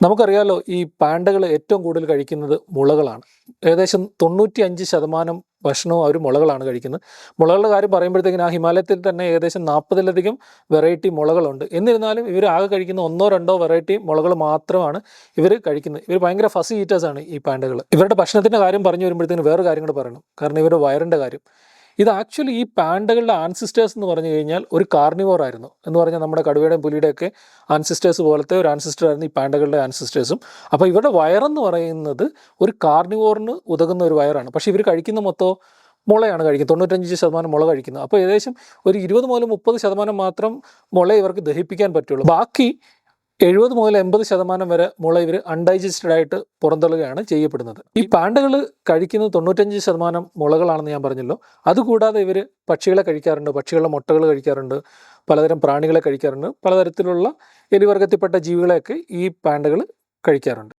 നമുക്കറിയാലോ ഈ പാണ്ടകൾ ഏറ്റവും കൂടുതൽ കഴിക്കുന്നത് മുളകളാണ്. ഏകദേശം 95% ഭക്ഷണവും അവർ മുളകളാണ് കഴിക്കുന്നത്. മുളകളുടെ കാര്യം പറയുമ്പോഴത്തേക്കിനും ആ ഹിമാലയത്തിൽ തന്നെ ഏകദേശം 40-ലധികം വെറൈറ്റി മുളകളുണ്ട്. എന്നിരുന്നാലും ഇവർ ആകെ കഴിക്കുന്ന 1-2 വെറൈറ്റി മുളകൾ മാത്രമാണ് ഇവർ കഴിക്കുന്നത്. ഇവർ ഭയങ്കര ഫസി ഈറ്റേഴ്സാണ് ഈ പാണ്ടകൾ. ഇവരുടെ ഭക്ഷണത്തിൻ്റെ കാര്യം പറഞ്ഞു വരുമ്പോഴത്തേക്കും വേറെ കാര്യം കൂടെ പറയണം. കാരണം ഇവരുടെ വയറിൻ്റെ കാര്യം. ഇത് ആക്ച്വലി ഈ പാണ്ടകളുടെ ആൻസിസ്റ്റേഴ്സ് എന്ന് പറഞ്ഞു കഴിഞ്ഞാൽ ഒരു കാർണിവോർ ആയിരുന്നു. എന്ന് പറഞ്ഞാൽ നമ്മുടെ കടുവയുടെയും പുലിയുടെയൊക്കെ ആൻസിസ്റ്റേഴ്സ് പോലത്തെ ഒരു ആൻസിസ്റ്റർ ആയിരുന്നു ഈ പാണ്ടകളുടെ ആൻസിസ്റ്റേഴ്സും. അപ്പോൾ ഇവരുടെ വയറെന്ന് പറയുന്നത് ഒരു കാർണിവോറിന് ഉതകുന്ന ഒരു വയറാണ്. പക്ഷേ ഇവർ കഴിക്കുന്ന മൊത്തം മുളയാണ് കഴിക്കുന്നത്. 95% മുള കഴിക്കുന്നത്. അപ്പോൾ ഏകദേശം ഒരു 20-30% മാത്രം മുള ഇവർക്ക് ദഹിപ്പിക്കാൻ പറ്റുള്ളൂ. ബാക്കി 70-80% വരെ മുള ഇവർ അൺഡൈജസ്റ്റഡ് ആയിട്ട് പുറന്തള്ളുകയാണ് ചെയ്യപ്പെടുന്നത്. ഈ പാണ്ടകൾ കഴിക്കുന്നത് 95% മുളകളാണെന്ന് ഞാൻ പറഞ്ഞല്ലോ. അതുകൂടാതെ ഇവർ പക്ഷികളെ കഴിക്കാറുണ്ട്, പക്ഷികളുടെ മുട്ടകൾ കഴിക്കാറുണ്ട്, പലതരം പ്രാണികളെ കഴിക്കാറുണ്ട്, പലതരത്തിലുള്ള എലിവർഗത്തിൽപ്പെട്ട ജീവികളെയൊക്കെ ഈ പാണ്ടകൾ കഴിക്കാറുണ്ട്.